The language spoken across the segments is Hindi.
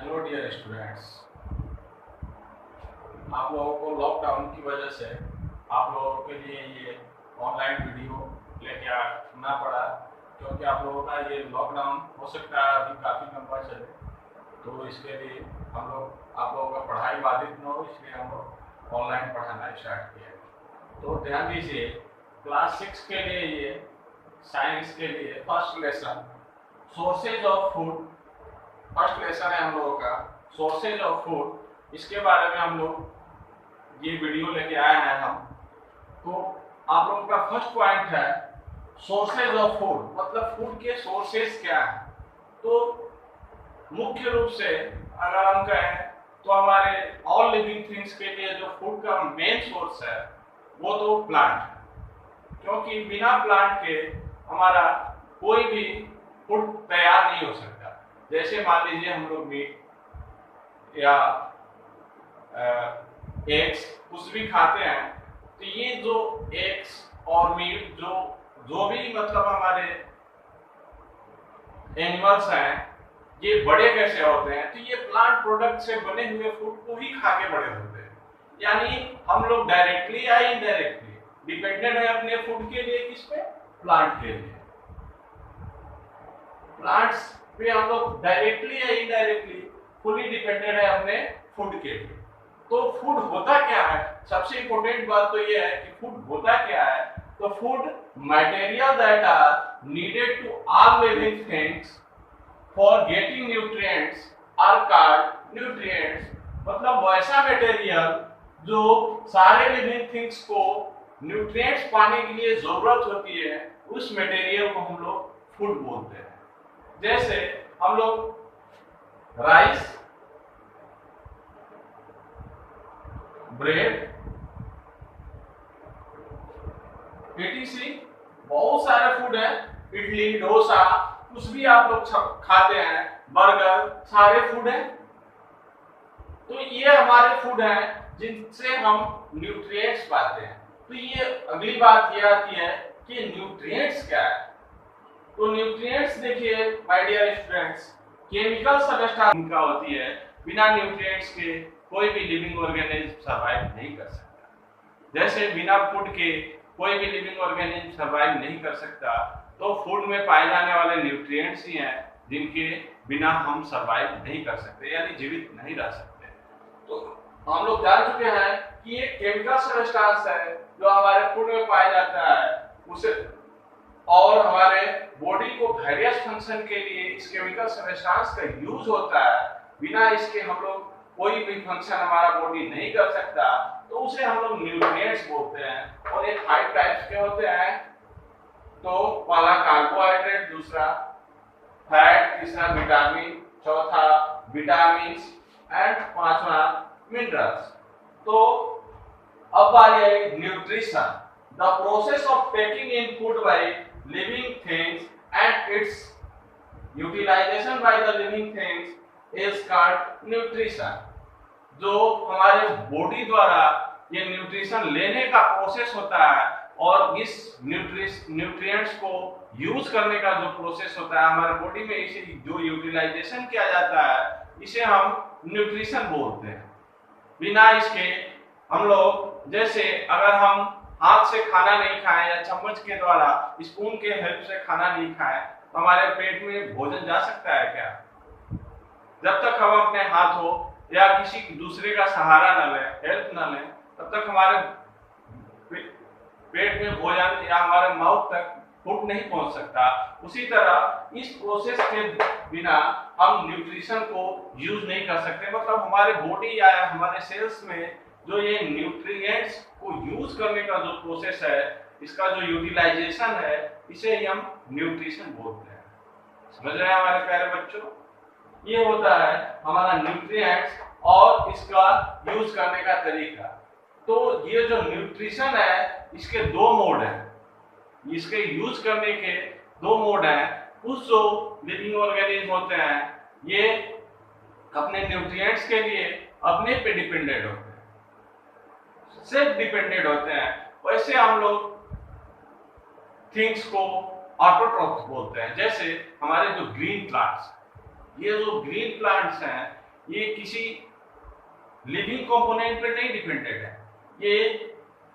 हेलो डियर स्टूडेंट्स, आप लोगों को लॉकडाउन की वजह से आप लोगों के लिए ये ऑनलाइन वीडियो लेके आना पड़ा, क्योंकि आप लोगों का ये लॉकडाउन हो सकता है अभी काफ़ी लंबा चले। तो इसके लिए हम लोग आप लोगों का पढ़ाई बाधित न हो, इसलिए हम लोग ऑनलाइन पढ़ाना स्टार्ट किया है। तो ध्यान दीजिए, क्लास 6 के लिए ये साइंस के लिए first lesson sources of food, first lesson है हम लोगों का सोर्सेज ऑफ फूड। इसके बारे में हम लोग ये वीडियो लेके आए हैं हम। तो आप लोगों का फर्स्ट पॉइंट है सोर्सेज ऑफ फूड, मतलब फूड के सोर्सेज क्या है। तो मुख्य रूप से अगर हम कहें तो हमारे ऑल लिविंग थिंग्स के लिए जो फूड का मेन सोर्स है वो तो प्लांट है, क्योंकि बिना प्लांट के हमारा कोई भी फूड तैयार नहीं हो सकता। जैसे मान लीजिए हम लोग मीट या एग्स कुछ भी खाते हैं, तो ये जो एग्स और मीट जो भी मतलब हमारे एनिमल्स हैं, ये बड़े कैसे होते हैं, तो ये प्लांट प्रोडक्ट से बने हुए फूड को ही खा के बड़े होते हैं। यानी हम लोग डायरेक्टली या इनडायरेक्टली डिपेंडेंट है अपने फूड के लिए, किस पे? प्लांट के लिए। प्लांट्स पे हम लोग डायरेक्टली या इनडायरेक्टली फुली डिपेंडेंट है अपने फूड के लिए। तो फूड होता क्या है? सबसे इंपॉर्टेंट बात तो ये है कि फूड होता क्या है। तो food material that are needed to all living things for getting nutrients are called nutrients. मतलब वैसा मटेरियल जो सारे लिविंग थिंग्स को न्यूट्रिएंट्स पाने के लिए जरूरत होती है, उस मटेरियल को हम लोग फूड बोलते हैं। जैसे हम लोग राइस, ब्रेड, etc बहुत सारे फूड है, इडली, डोसा, कुछ भी आप लोग खाते हैं, बर्गर, सारे फूड है। तो ये हमारे फूड है जिनसे हम न्यूट्रिएंट्स पाते हैं। तो ये अगली बात ये आती है कि न्यूट्रिएंट्स क्या है। तो न्यूट्रिएंट्स देखिए my dear students, chemical substance का होती है। बिना न्यूट्रिएंट्स के कोई भी लिविंग ऑर्गेनिज्म सर्वाइव नहीं कर सकता। जैसे बिना फूड के कोई भी लिविंग ऑर्गेनिज्म सर्वाइव नहीं कर सकता, तो फूड में पाए जाने वाले न्यूट्रिएंट्स ही हैं जिनके बिना हम सर्वाइव नहीं कर सकते, यानी जीवित नहीं रह सकते। तो हम लोग जान चुके हैं कि ये केमिकल सबस्टेंस है जो हमारे फूड में पाया जाता है, उसे और हमारे बॉडी को वेरियस फंक्शन के लिए इस केमिकल सबस्टेंस का यूज होता है। बिना इसके हम लोग कोई भी फंक्शन हमारा बॉडी नहीं कर सकता, तो उसे हम लोग न्यूट्रिएंट्स बोलते हैं। और ये 5 टाइप्स के होते हैं। तो पहला कार्बोहाइड्रेट, दूसरा फैट, तीसरा विटामिन, चौथा विटामिन्स एंड पांचवा मिनरल्स। तो अब बारी आई nutrition, the process of taking in food by living things and its utilisation by the living things is called nutrition. जो हमारे बॉडी द्वारा ये न्यूट्रिशन लेने का प्रोसेस होता है और इस न्यूट्रिएंट्स को यूज करने का जो प्रोसेस होता है हमारे बॉडी में, इसे जो यूटिलाइजेशन किया जाता है, इसे हम न्यूट्रिशन बोलते हैं। बिना इसके हम लोग, जैसे अगर हम हाथ से खाना नहीं खाएं या चम्मच के द्वारा स्पून के हेल्प से खाना नहीं खाएं, तो हमारे पेट में भोजन जा सकता है क्या? जब तक हम अपने हाथों या किसी दूसरे का सहारा न लें, हेल्प न लें, तब तक हमारे पेट में भोजन या हमारे माउथ तक फूड नहीं पहुंच सकता। उसी तरह इस प्रोसेस के बिना हम न्यूट्रिशन को यूज नहीं कर सकते। मतलब हमारे बॉडी या हमारे सेल्स में जो ये न्यूट्रिएंट्स को यूज करने का जो प्रोसेस है, इसका जो यूटिलाइजेशन है, इसे ही हम न्यूट्रिशन बोलते हैं। समझ रहे हैं हमारे प्यारे बच्चों? ये होता है हमारा न्यूट्रिएंट्स और इसका यूज करने का तरीका। तो ये जो न्यूट्रिशन है, इसके 2 मोड हैं। इसके यूज करने के 2 मोड हैं। कुछ जो लिविंग ऑर्गेनिज्म होते हैं, ये अपने न्यूट्रिएंट्स के लिए अपने पे डिपेंडेंट होते हैं, सेल्फ डिपेंडेंट होते हैं। वैसे हम लोग थिंग्स को ऑटोट्रॉफ्स बोलते हैं। जैसे हमारे जो ग्रीन प्लांट्स, ये जो ग्रीन प्लांट्स हैं, ये किसी लिविंग कंपोनेंट पे नहीं डिपेंडेंट है, ये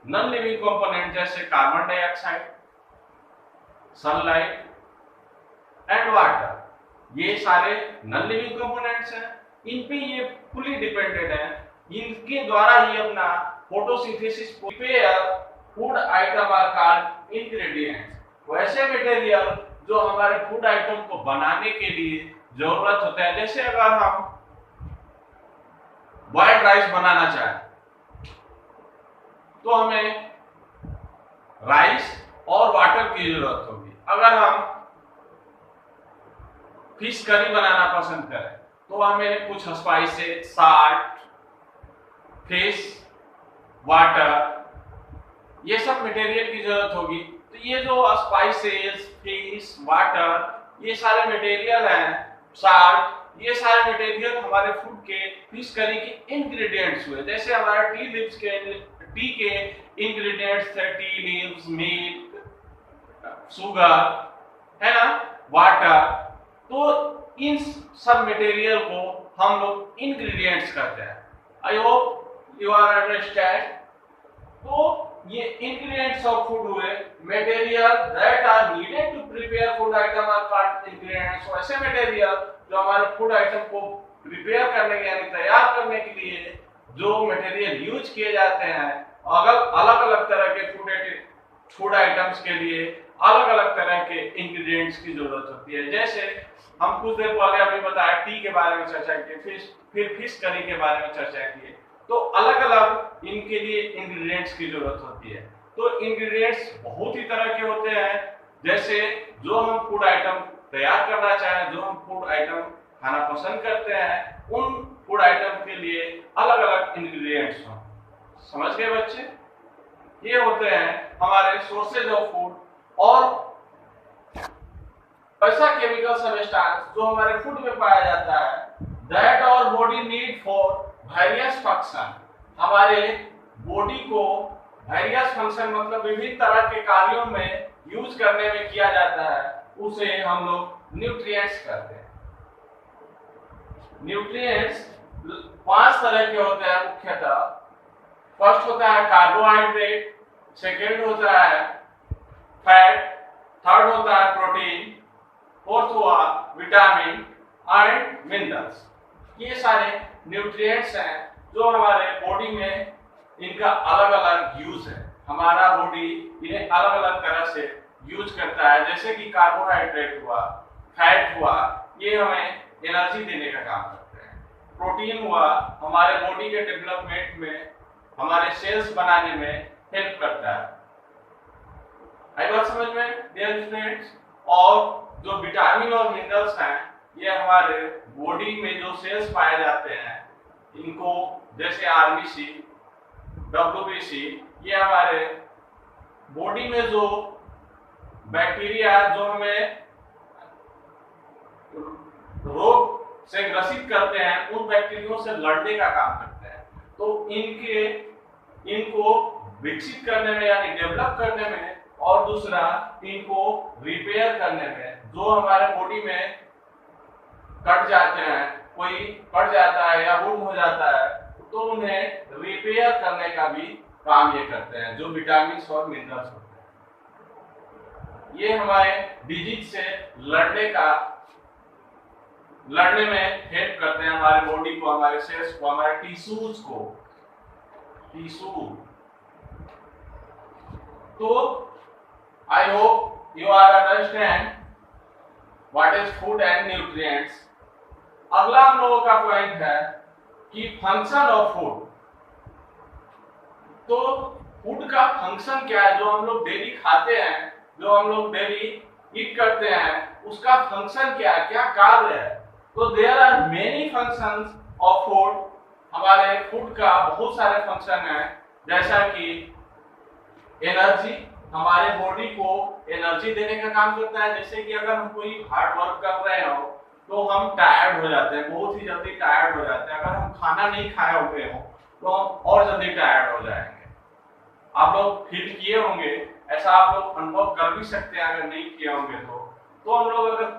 नॉन लिविंग कंपोनेंट जैसे carbon dioxide, sunlight and water, ये सारे नॉन लिविंग कंपोनेंट्स हैं, इन पे ये फुली डिपेंडेंट है। इनके द्वारा ही अपना photosynthesis prepare food item are called ingredients. वैसे मटेरियल जो हमारे फूड आइटम को बनाने के लिए जरूरत होता है, जैसे अगर हम व्हाइट राइस बनाना चाहें तो हमें राइस और वाटर की जरूरत होगी। अगर हम फिश करी बनाना पसंद करें तो हमें कुछ स्पाइसेस, साल्ट, फिश, वाटर, ये सब मटेरियल की जरूरत होगी। तो ये जो स्पाइसेस, फिश, वाटर, ये सारे मटेरियल हैं, साल्ट, ये सारे मटेरियल हमारे फूड के फिश करी के इंग्रेडिएंट्स हुए। जैसे हमारे टी के इंग्रेडिएंट्स थे टी लीव्स, मिल्क, शुगर, है ना, वाटर। तो इन सब मटेरियल को हम लोग इंग्रेडिएंट्स कहते हैं। I hope you are understand. तो ये इंग्रेडिएंट्स ऑफ फूड हुए, material that are needed to prepare food item are called ingredients. ऐसे मटेरियल जो हमारे फूड आइटम को प्रिपेयर करने के यानी तैयार करने के लिए जो मटेरियल यूज किए जाते हैं, अलग अलग तरह के फूड आइटम्स के लिए अलग अलग तरह के इंग्रेडिएंट्स की जरूरत होती है। जैसे हम कुछ देर पहले अभी बताया टी के बारे में चर्चा की, फिर फिश करी के बारे में चर्चा की, तो अलग अलग इनके लिए इंग्रेडिएंट्स की जरूरत होती है। तो इंग्रेडिएंट्स बहुत ही तरह के होते हैं। जैसे जो हम फूड आइटम तैयार करना चाहें, जो हम फूड आइटम खाना पसंद करते हैं, उन फूड आइटम के लिए अलग अलग इंग्रेडिएंट्स हों। समझ गए बच्चे? ये होते हैं हमारे सोर्सेज ऑफ फूड। और ऐसा केमिकल सब्सटेंस जो हमारे फूड में पाया जाता है that our body need for various function. हमारे बॉडी को वेरियस फंक्शन मतलब विभिन्न तरह के कार्यों में यूज करने में किया जाता है, उसे हम लोग न्यूट्रिएंट्स कहते हैं। न्यूट्रिएंट्स 5 तरह के होते हैं मुख्यतः। फर्स्ट होता है कार्बोहाइड्रेट, सेकेंड होता है फैट, थर्ड होता है प्रोटीन, फोर्थ हुआ विटामिन एंड मिनरल्स। ये सारे न्यूट्रिएंट्स हैं जो हमारे बॉडी में इनका अलग अलग यूज है। हमारा बॉडी इन्हें अलग अलग तरह से यूज करता है। जैसे कि कार्बोहाइड्रेट हुआ, फैट हुआ, ये हमें एनर्जी देने का काम करते हैं। प्रोटीन हुआ, हमारे बॉडी के डेवलपमेंट में, हमारे सेल्स बनाने में हेल्प करता है। आई बात समझ में डियर स्टूडेंट्स? और जो विटामिन और मिनरल्स हैं, ये हमारे बॉडी में जो सेल्स पाए जाते हैं, इनको जैसे आरबीसी, डब्ल्यूबीसी, ये हमारे बॉडी में जो बैक्टीरिया जो हमें रोग से ग्रसित करते हैं, उन बैक्टीरिया से लड़ने का काम करते हैं। तो इनको विकसित करने में यानी डेवलप करने में, और दूसरा इनको रिपेयर करने में। जो हमारे बॉडी में कट जाते हैं, कोई कट जाता है या वुंड हो जाता है, तो उन्हें रिपेयर करने का भी काम ये करते हैं, जो विटामिन और मिनरल्स होते हैं। ये हमारे डिजीज से लड़ने में हेल्प करते हैं, हमारे बॉडी को, हमारे सेल्स को, हमारे टिश्यूज को। तो I hope you are understand what is food and nutrients। अगला हम लोगों का पॉइंट है कि फंक्शन ऑफ फूड। तो फूड का फंक्शन क्या है? जो हम लोग डेली खाते हैं, जो हम लोग डेली ईट करते हैं, उसका फंक्शन क्या है, क्या कार्य है? तो there are many functions of food. हमारे फूड का बहुत सारे फंक्शन हैं, जैसा कि एनर्जी, हमारे बॉडी को एनर्जी देने का काम करता है। जैसे कि अगर हम कोई हार्ड वर्क कर रहे हो तो हम टायर्ड हो जाते हैं, बहुत ही जल्दी टायर्ड हो जाते हैं। अगर हम खाना नहीं खाए हुए हो तो हम और जल्दी टायर्ड हो जाएंगे। आप लोग फील किए होंगे, ऐसा आप लोग अनुभव कर भी सकते हैं अगर नहीं किए होंगे तो। हम लोग अगर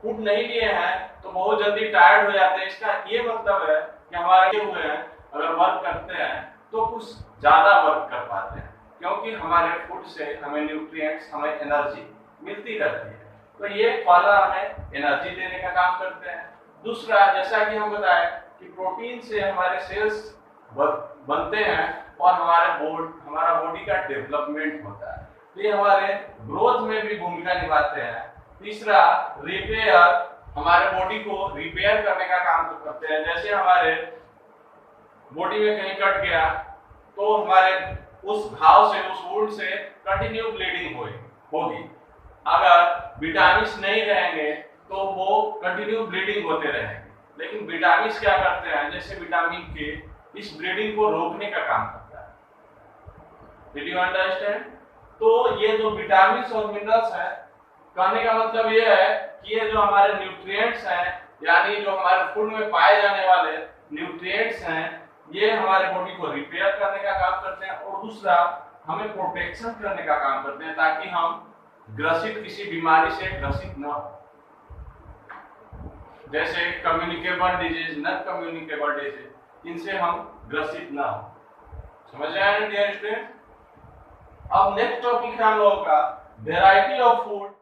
फूड नहीं लिए हैं तो बहुत जल्दी टायर्ड हो जाते हैं। इसका ये मतलब है कि हमारे हुए हैं अगर वर्क करते हैं तो कुछ ज्यादा वर्क कर पाते हैं, क्योंकि हमारे फूड से हमें न्यूट्रिएंट्स, हमें एनर्जी मिलती रहती है। तो ये पहला हमें एनर्जी देने का काम करते हैं। दूसरा, जैसा कि हम बताएं कि प्रोटीन से हमारे सेल्स बनते हैं और हमारा बॉडी का डेवलपमेंट होता है, तो ये हमारे ग्रोथ में भी भूमिका निभाते हैं। तीसरा, रिपेयर, हमारे बॉडी को रिपेयर करने का काम करते हैं। जैसे हमारे बॉडी में कहीं कट गया तो हमारे उस घाव से, उस वुंड से कंटिन्यू ब्लीडिंग होगी। अगर विटामिन्स नहीं रहेंगे तो वो कंटिन्यू ब्लीडिंग होते रहेंगे। लेकिन विटामिन्स क्या करते हैं, जैसे विटामिन के इस ब्लीडिंग को रोकने का काम करता है। Did you understand? तो ये जो विटामिन्स और मिनरल्स हैं, कहने का मतलब ये है कि ये जो हमारे न्यूट्रिएंट्स हैं, यानी जो हमारे फूड में पाए जाने वाले न्यूट्रिएंट्स हैं, ये हमारे बॉडी को रिपेयर करने का काम करते हैं और दूसरा हमें प्रोटेक्शन करने का काम करते हैं, ताकि हम किसी बीमारी से ग्रसित न हो, जैसे communicable disease, non communicable disease, इनसे हम ग्रसित न हो। समझ आया ना डियर स्टूडेंट? अब नेक्स्ट टॉपिक है हम लोगों का वेराइटी ऑफ फूड